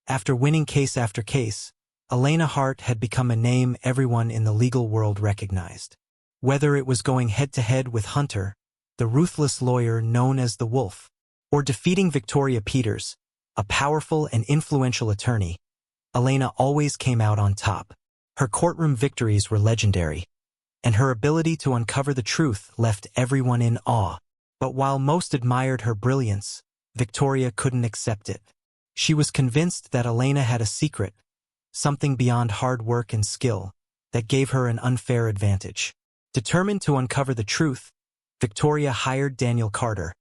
After winning case after case, Elena Hart had become a name everyone in the legal world recognized. Whether it was going head-to-head with Hunter, the ruthless lawyer known as the Wolf, or defeating Victoria Peters, a powerful and influential attorney, Elena always came out on top. Her courtroom victories were legendary, and her ability to uncover the truth left everyone in awe. But while most admired her brilliance, Victoria couldn't accept it. She was convinced that Elena had a secret, something beyond hard work and skill, that gave her an unfair advantage. Determined to uncover the truth, Victoria hired Daniel Carter,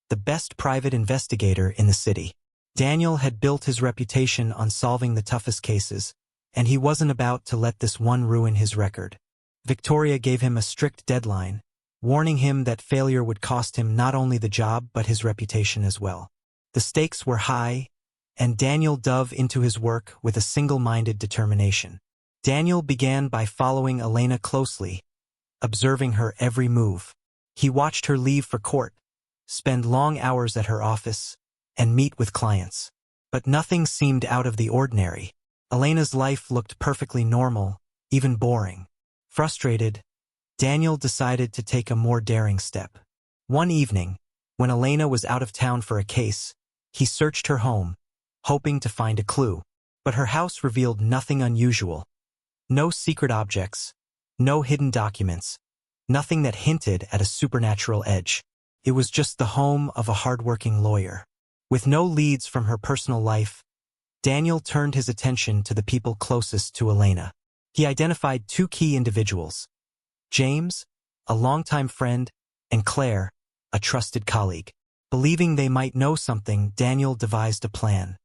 the best private investigator in the city. Daniel had built his reputation on solving the toughest cases, and he wasn't about to let this one ruin his record. Victoria gave him a strict deadline, warning him that failure would cost him not only the job but his reputation as well. The stakes were high, and Daniel dove into his work with a single-minded determination. Daniel began by following Elena closely, observing her every move. He watched her leave for court, spend long hours at her office, and meet with clients. But nothing seemed out of the ordinary. Elena's life looked perfectly normal, even boring. Frustrated, Daniel decided to take a more daring step. One evening, when Elena was out of town for a case, he searched her home, hoping to find a clue. But her house revealed nothing unusual. No secret objects, no hidden documents, nothing that hinted at a supernatural edge. It was just the home of a hardworking lawyer. With no leads from her personal life, Daniel turned his attention to the people closest to Elena. He identified two key individuals: James, a longtime friend, and Claire, a trusted colleague. Believing they might know something, Daniel devised a plan.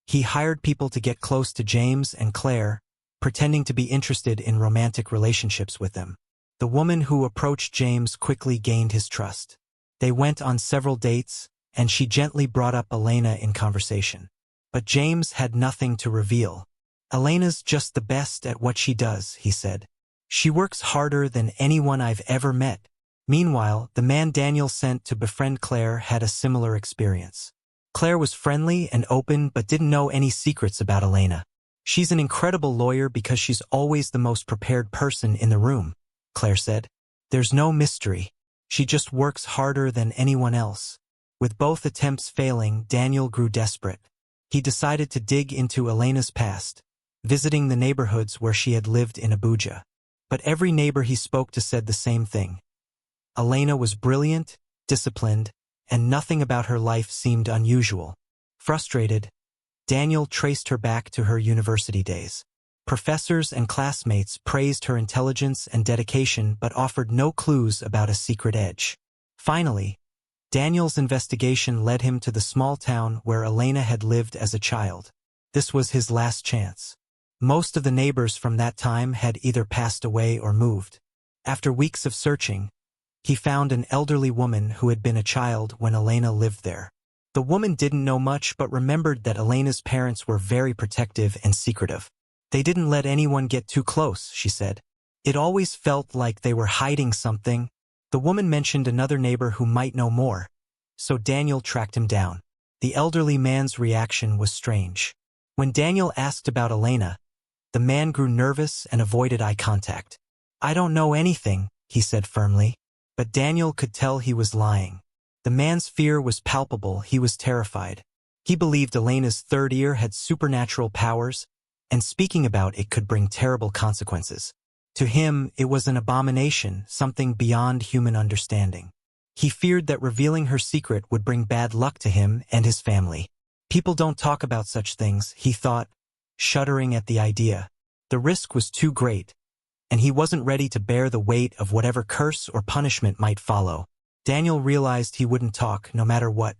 He hired people to get close to James and Claire, pretending to be interested in romantic relationships with them. The woman who approached James quickly gained his trust. They went on several dates, and she gently brought up Elena in conversation. But James had nothing to reveal. "Elena's just the best at what she does," he said. "She works harder than anyone I've ever met." Meanwhile, the man Daniel sent to befriend Claire had a similar experience. Claire was friendly and open but didn't know any secrets about Elena. "She's an incredible lawyer because she's always the most prepared person in the room," Claire said. "There's no mystery. She just works harder than anyone else." With both attempts failing, Daniel grew desperate. He decided to dig into Elena's past, visiting the neighborhoods where she had lived in Abuja. But every neighbor he spoke to said the same thing. Elena was brilliant, disciplined, and nothing about her life seemed unusual. Frustrated, Daniel traced her back to her university days. Professors and classmates praised her intelligence and dedication but offered no clues about a secret edge. Finally, Daniel's investigation led him to the small town where Elena had lived as a child. This was his last chance. Most of the neighbors from that time had either passed away or moved. After weeks of searching, he found an elderly woman who had been a child when Elena lived there. The woman didn't know much but remembered that Elena's parents were very protective and secretive. "They didn't let anyone get too close," she said. "It always felt like they were hiding something." The woman mentioned another neighbor who might know more, so Daniel tracked him down. The elderly man's reaction was strange. When Daniel asked about Elena, the man grew nervous and avoided eye contact. "I don't know anything," he said firmly. But Daniel could tell he was lying. The man's fear was palpable. He was terrified. He believed Elena's third ear had supernatural powers, and speaking about it could bring terrible consequences. To him, it was an abomination, something beyond human understanding. He feared that revealing her secret would bring bad luck to him and his family. "People don't talk about such things," he thought, shuddering at the idea. The risk was too great, and he wasn't ready to bear the weight of whatever curse or punishment might follow. Daniel realized he wouldn't talk, no matter what.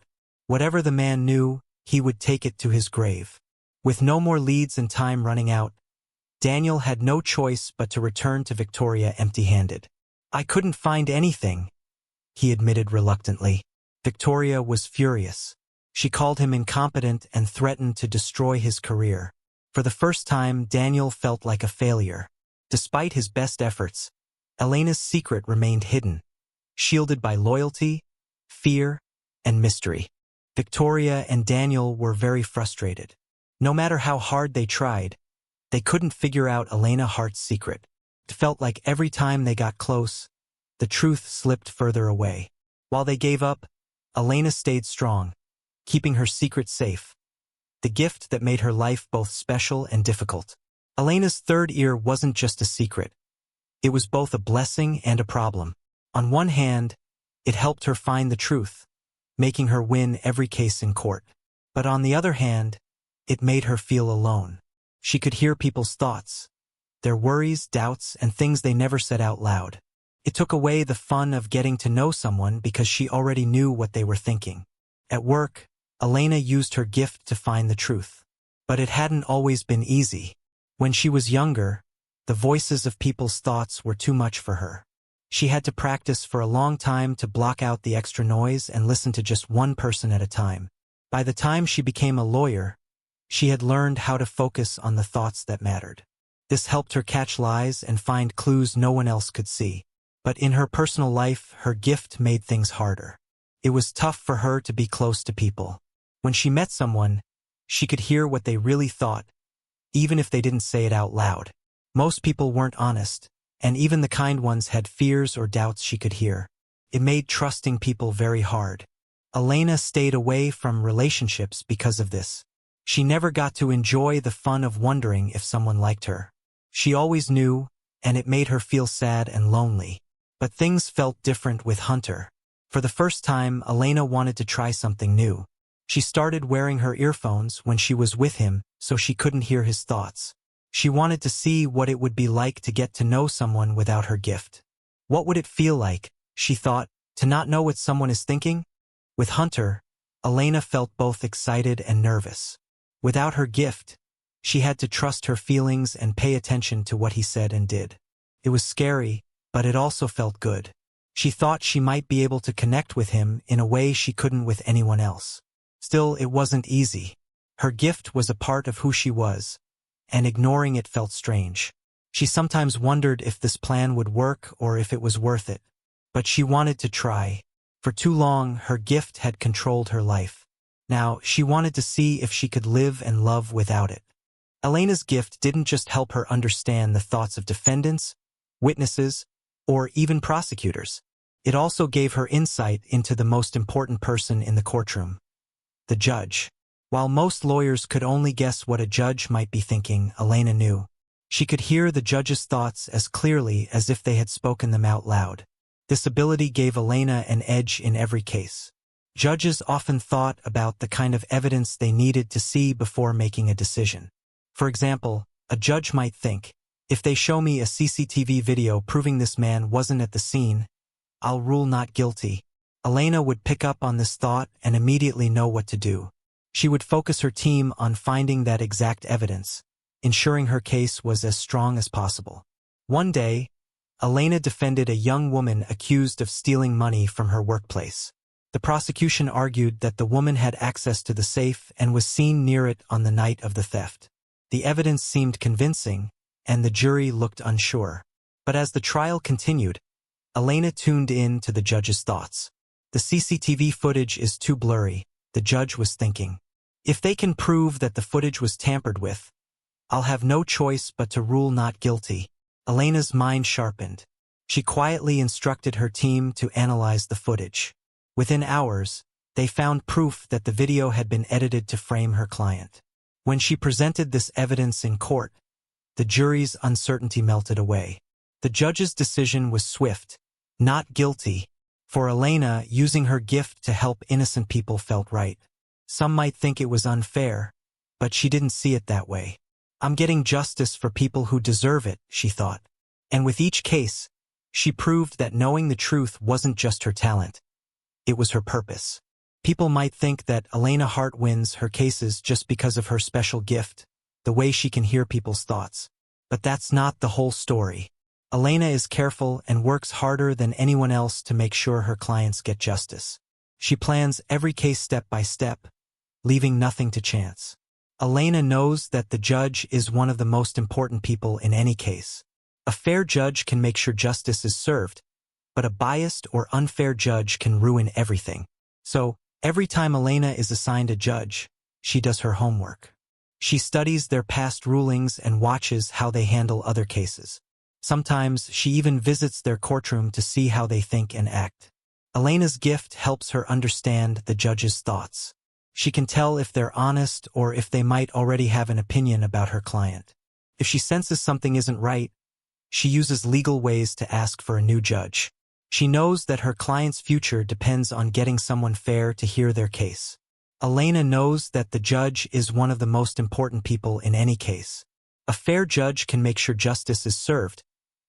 Whatever the man knew, he would take it to his grave. With no more leads and time running out, Daniel had no choice but to return to Victoria empty-handed. "I couldn't find anything," he admitted reluctantly. Victoria was furious. She called him incompetent and threatened to destroy his career. For the first time, Daniel felt like a failure. Despite his best efforts, Elena's secret remained hidden, shielded by loyalty, fear, and mystery. Victoria and Daniel were very frustrated. No matter how hard they tried, they couldn't figure out Elena Hart's secret. It felt like every time they got close, the truth slipped further away. While they gave up, Elena stayed strong, keeping her secret safe, the gift that made her life both special and difficult. Elena's third ear wasn't just a secret. It was both a blessing and a problem. On one hand, it helped her find the truth, making her win every case in court. But on the other hand, it made her feel alone. She could hear people's thoughts, their worries, doubts, and things they never said out loud. It took away the fun of getting to know someone because she already knew what they were thinking. At work, Elena used her gift to find the truth. But it hadn't always been easy. When she was younger, the voices of people's thoughts were too much for her. She had to practice for a long time to block out the extra noise and listen to just one person at a time. By the time she became a lawyer, she had learned how to focus on the thoughts that mattered. This helped her catch lies and find clues no one else could see. But in her personal life, her gift made things harder. It was tough for her to be close to people. When she met someone, she could hear what they really thought, even if they didn't say it out loud. Most people weren't honest, and even the kind ones had fears or doubts she could hear. It made trusting people very hard. Elena stayed away from relationships because of this. She never got to enjoy the fun of wondering if someone liked her. She always knew, and it made her feel sad and lonely. But things felt different with Hunter. For the first time, Elena wanted to try something new. She started wearing her earphones when she was with him so she couldn't hear his thoughts. She wanted to see what it would be like to get to know someone without her gift. What would it feel like, she thought, to not know what someone is thinking? With Hunter, Elena felt both excited and nervous. Without her gift, she had to trust her feelings and pay attention to what he said and did. It was scary, but it also felt good. She thought she might be able to connect with him in a way she couldn't with anyone else. Still, it wasn't easy. Her gift was a part of who she was, and ignoring it felt strange. She sometimes wondered if this plan would work or if it was worth it. But she wanted to try. For too long, her gift had controlled her life. Now, she wanted to see if she could live and love without it. Elena's gift didn't just help her understand the thoughts of defendants, witnesses, or even prosecutors. It also gave her insight into the most important person in the courtroom, the judge. While most lawyers could only guess what a judge might be thinking, Elena knew. She could hear the judge's thoughts as clearly as if they had spoken them out loud. This ability gave Elena an edge in every case. Judges often thought about the kind of evidence they needed to see before making a decision. For example, a judge might think, if they show me a CCTV video proving this man wasn't at the scene, I'll rule not guilty. Elena would pick up on this thought and immediately know what to do. She would focus her team on finding that exact evidence, ensuring her case was as strong as possible. One day, Elena defended a young woman accused of stealing money from her workplace. The prosecution argued that the woman had access to the safe and was seen near it on the night of the theft. The evidence seemed convincing, and the jury looked unsure. But as the trial continued, Elena tuned in to the judge's thoughts. The CCTV footage is too blurry, the judge was thinking. If they can prove that the footage was tampered with, I'll have no choice but to rule not guilty. Elena's mind sharpened. She quietly instructed her team to analyze the footage. Within hours, they found proof that the video had been edited to frame her client. When she presented this evidence in court, the jury's uncertainty melted away. The judge's decision was swift, not guilty. For Elena, using her gift to help innocent people felt right. Some might think it was unfair, but she didn't see it that way. I'm getting justice for people who deserve it, she thought. And with each case, she proved that knowing the truth wasn't just her talent. It was her purpose. People might think that Elena Hart wins her cases just because of her special gift, the way she can hear people's thoughts. But that's not the whole story. Elena is careful and works harder than anyone else to make sure her clients get justice. She plans every case step by step, leaving nothing to chance. Elena knows that the judge is one of the most important people in any case. A fair judge can make sure justice is served, but a biased or unfair judge can ruin everything. So, every time Elena is assigned a judge, she does her homework. She studies their past rulings and watches how they handle other cases. Sometimes she even visits their courtroom to see how they think and act. Elena's gift helps her understand the judge's thoughts. She can tell if they're honest or if they might already have an opinion about her client. If she senses something isn't right, she uses legal ways to ask for a new judge. She knows that her client's future depends on getting someone fair to hear their case. Elena knows that the judge is one of the most important people in any case. A fair judge can make sure justice is served,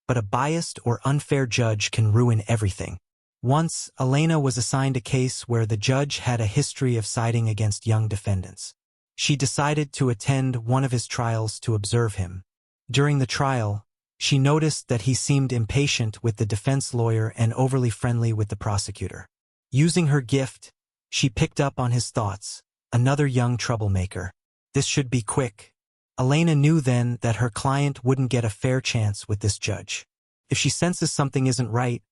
but a biased or unfair judge can ruin everything. Once, Elena was assigned a case where the judge had a history of siding against young defendants. She decided to attend one of his trials to observe him. During the trial, she noticed that he seemed impatient with the defense lawyer and overly friendly with the prosecutor. Using her gift, she picked up on his thoughts, another young troublemaker. This should be quick. Elena knew then that her client wouldn't get a fair chance with this judge. If she senses something isn't right,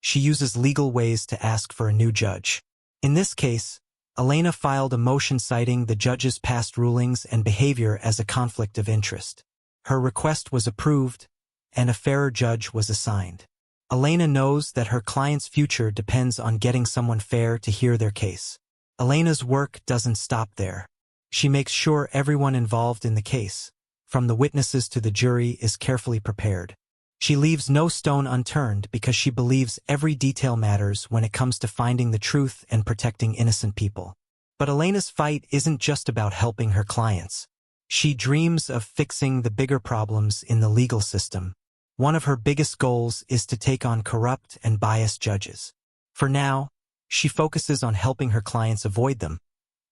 she uses legal ways to ask for a new judge. In this case, Elena filed a motion citing the judge's past rulings and behavior as a conflict of interest. Her request was approved, and a fairer judge was assigned. Elena knows that her client's future depends on getting someone fair to hear their case. Elena's work doesn't stop there. She makes sure everyone involved in the case, from the witnesses to the jury, is carefully prepared. She leaves no stone unturned because she believes every detail matters when it comes to finding the truth and protecting innocent people. But Elena's fight isn't just about helping her clients. She dreams of fixing the bigger problems in the legal system. One of her biggest goals is to take on corrupt and biased judges. For now, she focuses on helping her clients avoid them,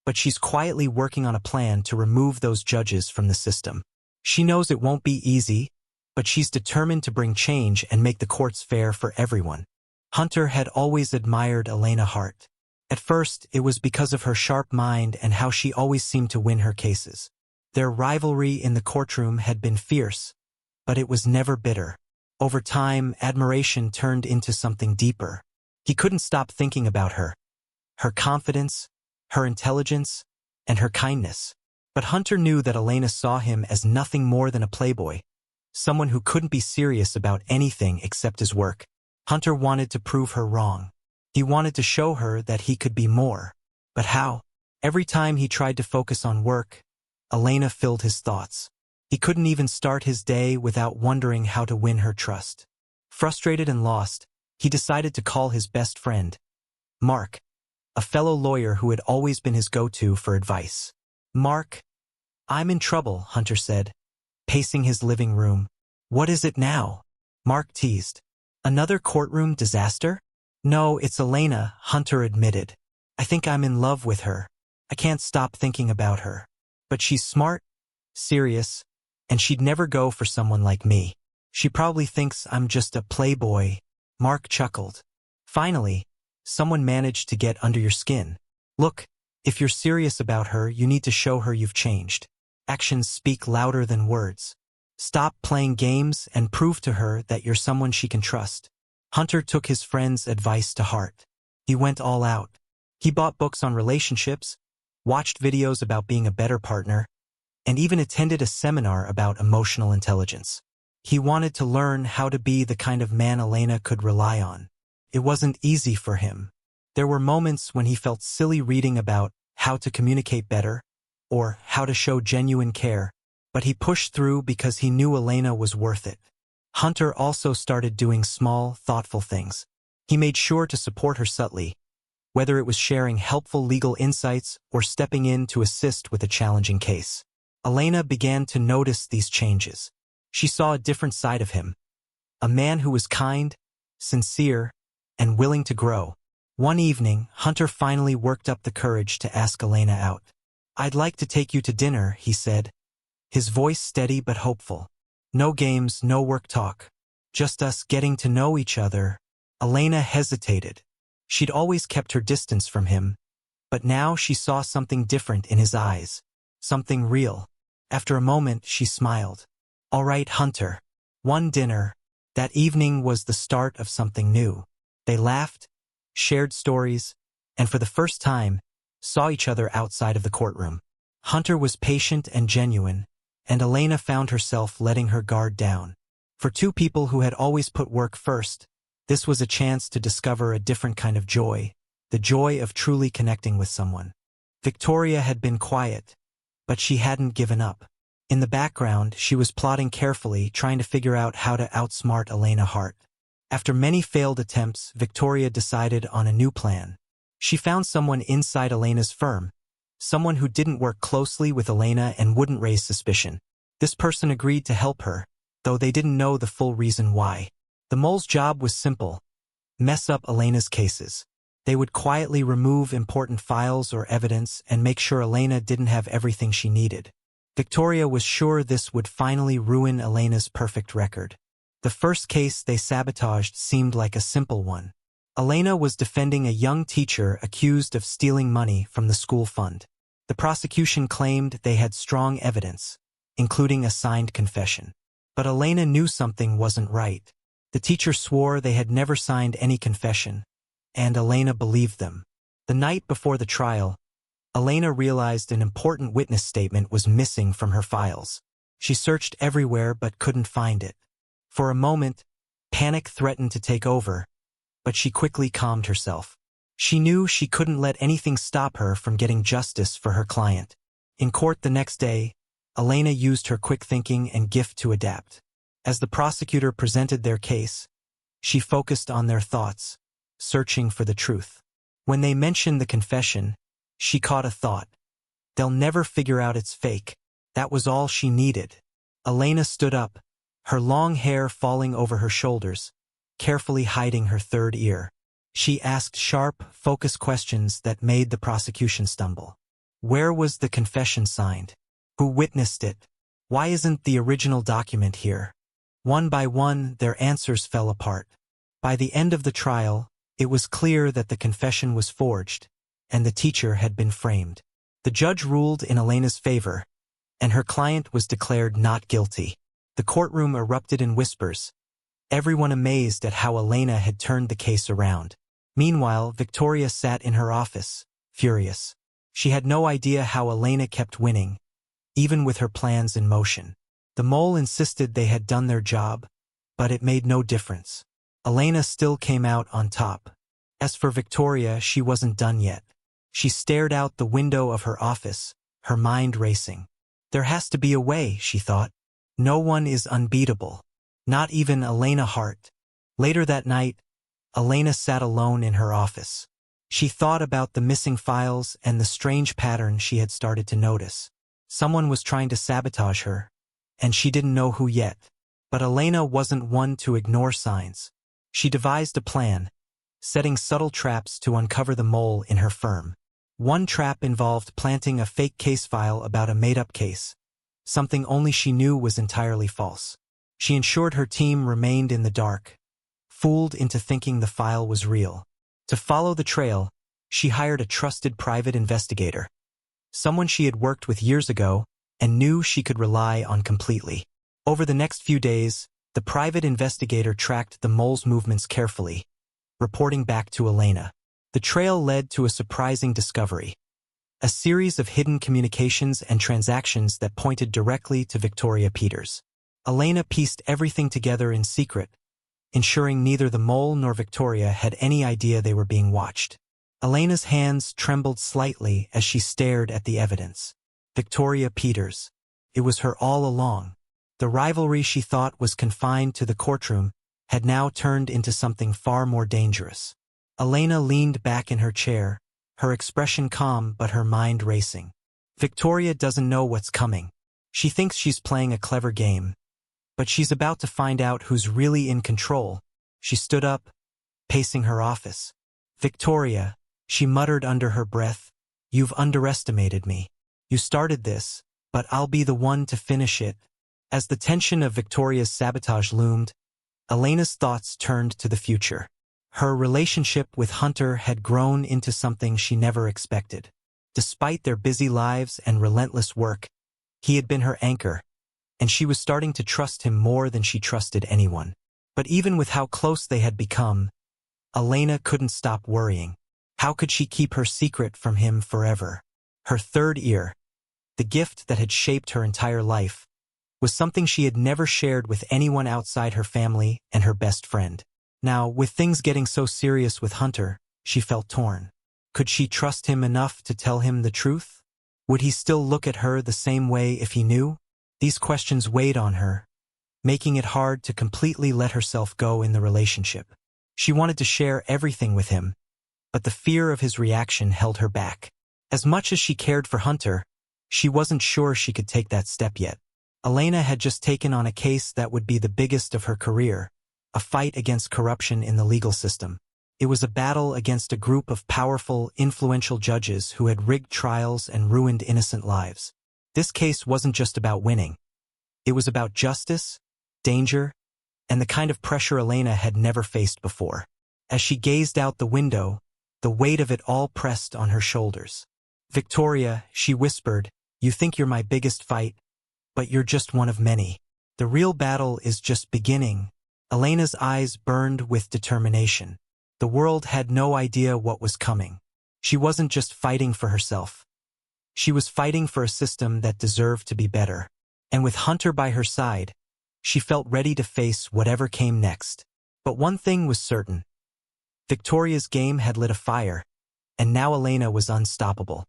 but she's quietly working on a plan to remove those judges from the system. She knows it won't be easy, but she's determined to bring change and make the courts fair for everyone. Hunter had always admired Elena Hart. At first, it was because of her sharp mind and how she always seemed to win her cases. Their rivalry in the courtroom had been fierce, but it was never bitter. Over time, admiration turned into something deeper. He couldn't stop thinking about her. Her confidence, her intelligence, and her kindness. But Hunter knew that Elena saw him as nothing more than a playboy, someone who couldn't be serious about anything except his work. Hunter wanted to prove her wrong. He wanted to show her that he could be more. But how? Every time he tried to focus on work, Elena filled his thoughts. He couldn't even start his day without wondering how to win her trust. Frustrated and lost, he decided to call his best friend, Mark, a fellow lawyer who had always been his go-to for advice. "Mark, I'm in trouble," Hunter said, pacing his living room. "What is it now?" Mark teased. "Another courtroom disaster?" "No, it's Elena," Hunter admitted. "I think I'm in love with her. I can't stop thinking about her. But she's smart, serious, and she'd never go for someone like me. She probably thinks I'm just a playboy." Mark chuckled. "Finally, someone managed to get under your skin. Look, if you're serious about her, you need to show her you've changed. Actions speak louder than words. Stop playing games and prove to her that you're someone she can trust." Hunter took his friend's advice to heart. He went all out. He bought books on relationships, watched videos about being a better partner, and even attended a seminar about emotional intelligence. He wanted to learn how to be the kind of man Elena could rely on. It wasn't easy for him. There were moments when he felt silly reading about how to communicate better or how to show genuine care, but he pushed through because he knew Elena was worth it. Hunter also started doing small, thoughtful things. He made sure to support her subtly, whether it was sharing helpful legal insights or stepping in to assist with a challenging case. Elena began to notice these changes. She saw a different side of him, a man who was kind, sincere, and willing to grow. One evening, Hunter finally worked up the courage to ask Elena out. "I'd like to take you to dinner," he said, his voice steady but hopeful. "No games, no work talk. Just us getting to know each other." Elena hesitated. She'd always kept her distance from him, but now she saw something different in his eyes, something real. After a moment, she smiled. "All right, Hunter." One dinner. That evening was the start of something new. They laughed, shared stories, and for the first time, saw each other outside of the courtroom. Hunter was patient and genuine, and Elena found herself letting her guard down. For two people who had always put work first, this was a chance to discover a different kind of joy, the joy of truly connecting with someone. Victoria had been quiet, but she hadn't given up. In the background, she was plotting carefully, trying to figure out how to outsmart Elena Hart. After many failed attempts, Victoria decided on a new plan. She found someone inside Elena's firm, someone who didn't work closely with Elena and wouldn't raise suspicion. This person agreed to help her, though they didn't know the full reason why. The mole's job was simple: mess up Elena's cases. They would quietly remove important files or evidence and make sure Elena didn't have everything she needed. Victoria was sure this would finally ruin Elena's perfect record. The first case they sabotaged seemed like a simple one. Elena was defending a young teacher accused of stealing money from the school fund. The prosecution claimed they had strong evidence, including a signed confession. But Elena knew something wasn't right. The teacher swore they had never signed any confession, and Elena believed them. The night before the trial, Elena realized an important witness statement was missing from her files. She searched everywhere but couldn't find it. For a moment, panic threatened to take over, but she quickly calmed herself. She knew she couldn't let anything stop her from getting justice for her client. In court the next day, Elena used her quick thinking and gift to adapt. As the prosecutor presented their case, she focused on their thoughts, searching for the truth. When they mentioned the confession, she caught a thought. They'll never figure out it's fake. That was all she needed. Elena stood up, her long hair falling over her shoulders, carefully hiding her third ear. She asked sharp, focused questions that made the prosecution stumble. Where was the confession signed? Who witnessed it? Why isn't the original document here? One by one, their answers fell apart. By the end of the trial, it was clear that the confession was forged, and the teacher had been framed. The judge ruled in Elena's favor, and her client was declared not guilty. The courtroom erupted in whispers, everyone amazed at how Elena had turned the case around. Meanwhile, Victoria sat in her office, furious. She had no idea how Elena kept winning, even with her plans in motion. The mole insisted they had done their job, but it made no difference. Elena still came out on top. As for Victoria, she wasn't done yet. She stared out the window of her office, her mind racing. There has to be a way, she thought. No one is unbeatable. Not even Elena Hart. Later that night, Elena sat alone in her office. She thought about the missing files and the strange pattern she had started to notice. Someone was trying to sabotage her, and she didn't know who yet. But Elena wasn't one to ignore signs. She devised a plan, setting subtle traps to uncover the mole in her firm. One trap involved planting a fake case file about a made-up case, something only she knew was entirely false. She ensured her team remained in the dark, fooled into thinking the file was real. To follow the trail, she hired a trusted private investigator, someone she had worked with years ago and knew she could rely on completely. Over the next few days, the private investigator tracked the mole's movements carefully, reporting back to Elena. The trail led to a surprising discovery: a series of hidden communications and transactions that pointed directly to Victoria Peters. Elena pieced everything together in secret, ensuring neither the mole nor Victoria had any idea they were being watched. Elena's hands trembled slightly as she stared at the evidence. Victoria Peters. It was her all along. The rivalry she thought was confined to the courtroom had now turned into something far more dangerous. Elena leaned back in her chair, her expression calm but her mind racing. Victoria doesn't know what's coming. She thinks she's playing a clever game, but she's about to find out who's really in control. She stood up, pacing her office. Victoria, she muttered under her breath, you've underestimated me. You started this, but I'll be the one to finish it. As the tension of Victoria's sabotage loomed, Elena's thoughts turned to the future. Her relationship with Hunter had grown into something she never expected. Despite their busy lives and relentless work, he had been her anchor, and she was starting to trust him more than she trusted anyone. But even with how close they had become, Elena couldn't stop worrying. How could she keep her secret from him forever? Her third ear. the gift that had shaped her entire life, was something she had never shared with anyone outside her family and her best friend. Now, with things getting so serious with Hunter, she felt torn. Could she trust him enough to tell him the truth? Would he still look at her the same way if he knew? These questions weighed on her, making it hard to completely let herself go in the relationship. She wanted to share everything with him, but the fear of his reaction held her back. As much as she cared for Hunter, she wasn't sure she could take that step yet. Elena had just taken on a case that would be the biggest of her career, a fight against corruption in the legal system. It was a battle against a group of powerful, influential judges who had rigged trials and ruined innocent lives. This case wasn't just about winning. It was about justice, danger, and the kind of pressure Elena had never faced before. As she gazed out the window, the weight of it all pressed on her shoulders. "Victoria," she whispered, "you think you're my biggest fight, but you're just one of many. The real battle is just beginning." Elena's eyes burned with determination. The world had no idea what was coming. She wasn't just fighting for herself. She was fighting for a system that deserved to be better. And with Hunter by her side, she felt ready to face whatever came next. But one thing was certain. Victoria's game had lit a fire, and now Elena was unstoppable.